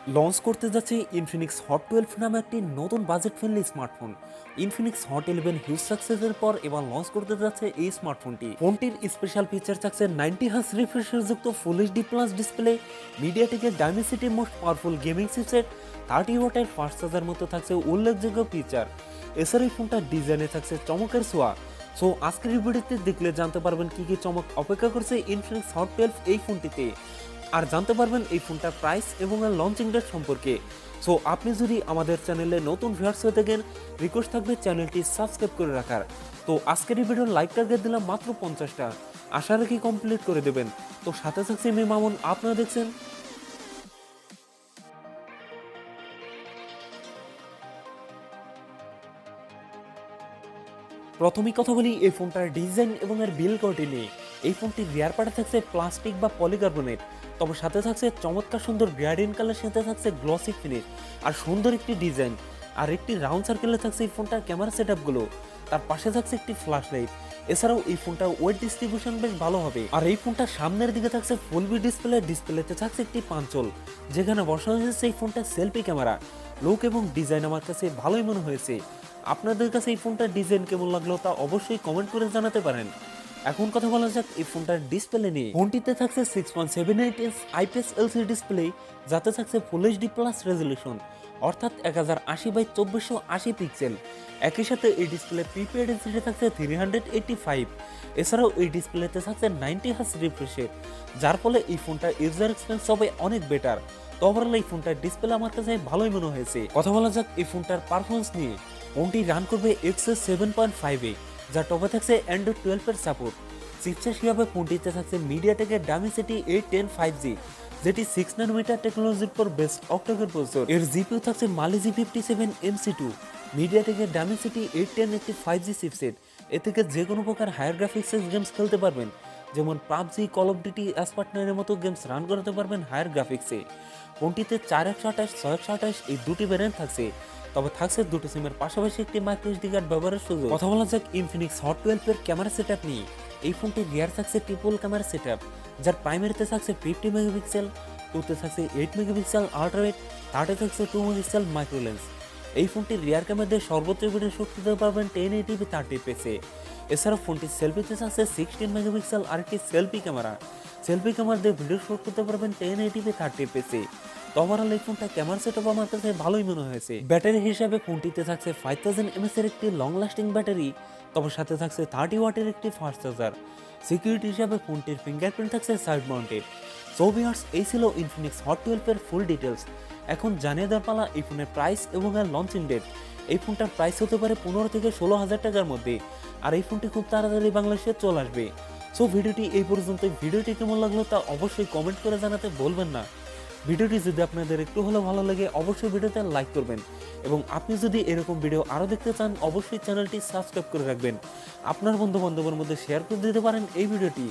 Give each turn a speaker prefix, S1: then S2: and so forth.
S1: Launch করতে যাচ্ছে Infinix hot 12 নামে একটি নতুন budget friendly smartphone. Infinix Hot 11 huge সাকসেসের পর এবার লঞ্চ করতে যাচ্ছে এই স্মার্টফোনটি। ফোনটির স্পেশাল ফিচার থাকছে 90 হার্জ রিফ্রেশার যুক্ত ফুল এইচডি প্লাস ডিসপ্লে, মিডিয়াটেকের ডাইমেনসিটির মোস্ট পাওয়ারফুল গেমিং চিপসেট, 30 ওয়াটের ফাস্ট চার্জার মতো থাকছে উল্লেখযোগ্য ফিচার। এছাড়া এই ফোনটার ডিজাইনে থাকছে চমকের ছোঁয়া। সো আজকের এই ভিডিওতে দেখলে জানতে পারবেন কি কি চমক অপেক্ষা করছে ইনফিনিক্স হট 12 এই ফোনটিতে, আর জানতে পারবেন এই ফোনটার প্রাইস এবং এর লঞ্চিং ডেট সম্পর্কে। সো আপনি যদি আমাদের চ্যানেলে নতুন ভিউয়ার্স হয়ে থাকেন, রিকোয়েস্ট থাকবে চ্যানেলটি সাবস্ক্রাইব করে রাখার। তো আজকের এই ভিডিওর লাইক টার্গেট দিলাম মাত্র 50টা, আশা রাখি কমপ্লিট করে দেবেন। তো সাথে থাকছে আমি মামুন, আপনারা দেখছেন। প্রথমেই কথা বলি এই ফোনটার ডিজাইন এবং এর বিল কোয়ালিটি নিয়ে। এই ফোনটির রিয়ার পার্টে থাকছে প্লাস্টিক বা পলিকার্বনেট, তবে সাথে থাকছে চমৎকার সুন্দর গ্রেডিয়েন্ট কালার, সাথে থাকছে গ্লসি ফিনিশ আর সুন্দর একটি ডিজাইন। আর একটি রাউন্ড সার্কেলে থাকছে এই ফোনটার ক্যামেরা সেটআপগুলো, তার পাশে থাকছে একটি ফ্ল্যাশ লাইট। এছাড়াও এই ফোনটার ওয়েট ডিস্ট্রিবিউশন বেশ ভালো হবে। আর এই ফোনটার সামনের দিকে থাকছে ফুল বি ডিসপ্লে, ডিসপ্লেতে থাকছে একটি পাঞ্চল, যেখানে বসানো হয়েছে এই ফোনটার সেলফি ক্যামেরা। লুক এবং ডিজাইন আমার কাছে ভালোই মনে হয়েছে। আপনাদের কাছে এই ফোনটার ডিজাইন কেমন লাগলো তা অবশ্যই কমেন্ট করে জানাতে পারেন। এখন কথা বলা যাক এই ফোনটার ডিসপ্লে নিয়ে। ফোনটিতে থাকছে 6.78 ইঞ্চ আইপিএস এলসিডি ডিসপ্লে, যাতে থাকছে ফুল এইচডি প্লাস রেজলিউশন, অর্থাৎ 1080x2480 পিক্সেল। একই সাথে এই ডিসপ্লে প্রিপেড এলসিডি থাকছে 385। এছাড়াও এই ডিসপ্লেতে থাকছে 90 হার্জ রিফ্রেশ রেট, যার ফলে এই ফোনটার ইউজার এক্সপিরিয়েন্স হবে অনেক বেটার। তো ওভারঅল এই ফোনটার ডিসপ্লে আমার কাছে ভালোই মনে হয়েছে। কথা বলা যাক এই ফোনটার পারফরমেন্স নিয়ে। ফোনটি রান করবে এক্সএস 7.5 যা টপে থাকছে অ্যান্ড্রয়েড 12 এর সাপোর্ট। চিপসেট হিসাবে ফোনটিতে থাকছে মিডিয়াটেকের ডাইমেনসিটি 810 5G, যেটি 6 ন্যানোমিটার টেকনোলজির পর বেস্ট অক্টাকোর প্রসেসর। এর জিপিইউ থাকছে মালি G57 MC2, মিডিয়াটেকের ডাইমেনসিটি 810 একটি 5G চিপসেট। এ থেকে যে কোনো প্রকার হায়ার গ্রাফিক্সের গেমস খেলতে পারবেন, যেমন পাবজি, কল অফ ডিউটি, অ্যাসপার্টনারের মতো গেমস রান করাতে পারবেন হায়ার গ্রাফিক্সে। ফোনটিতে 4128, 628 এই দুটি ভ্যারিয়েন্ট থাকছে, তবে থাকছে দুটো সিমের পাশাপাশি একটি মাইক্রো এসডি কার্ড ব্যবহারের সুযোগ। কথা বলা যাক ইনফিনিক্স হট 12 এর ক্যামেরা সেটআপ নিয়ে। এই ফোনটির রিয়ার থাকছে ট্রিপল ক্যামেরা সেটআপ, যার প্রাইমারিতে থাকছে 50 মেগাপিক্সেল, টুতে থাকছে 8 মেগাপিক্সেল আল্ট্রা ওয়াইড, থার্ডে থাকছে 2 মেগাপিক্সেল মাইক্রো লেন্স। এই ফোনটির রিয়ার ক্যামেরা দিয়ে সর্বোচ্চ ভিডিও শুট করতে পারবেন 1080p 30fps। এছাড়াও ফোনটির সেলফিতে থাকছে 16 মেগাপিক্সেল আর একটি সেলফি ক্যামেরা দিয়ে ভিডিও শুট করতে পারবেন 1080p 30fps। তো ওভারঅল এই ফোনটা ক্যামেরা সেটআপ আমার কাছে ভালোই মনে হয়েছে। ব্যাটারি হিসাবে ফোনটিতে থাকছে 5000 mAh এর একটি লং লাস্টিং ব্যাটারি, তবে সাথে থাকছে 30 ওয়াটের একটি ফাস্ট চার্জার। সিকিউরিটি হিসাবে ফোনটির ফিঙ্গারপ্রিন্ট থাকছে সাইড মাউন্টেড। সো ভিউয়ার্স, এই ছিল ইনফিনিক্স হট 12 এর ফুল ডিটেলস। এখন জানিয়ে দেওয়ার পালা এই ফোনের প্রাইস এবং এর লঞ্চিং ডেট। এই ফোনটার প্রাইস হতে পারে 15 থেকে 16,000 টাকার মধ্যে, আর এই ফোনটি খুব তাড়াতাড়ি বাংলাদেশে চলে আসবে। সো ভিডিওটি এই পর্যন্ত। ভিডিওটি কেমন লাগলো তা অবশ্যই কমেন্ট করে জানাতে বলবেন না। ভিডিওটি যদি আপনাদের একটু হলেও ভালো লাগে, অবশ্যই ভিডিওতে লাইক করবেন, এবং আপনি যদি এরকম ভিডিও আরও দেখতে চান অবশ্যই চ্যানেলটি সাবস্ক্রাইব করে রাখবেন। আপনার বন্ধু বান্ধবের মধ্যে শেয়ার করে দিতে পারেন এই ভিডিওটি।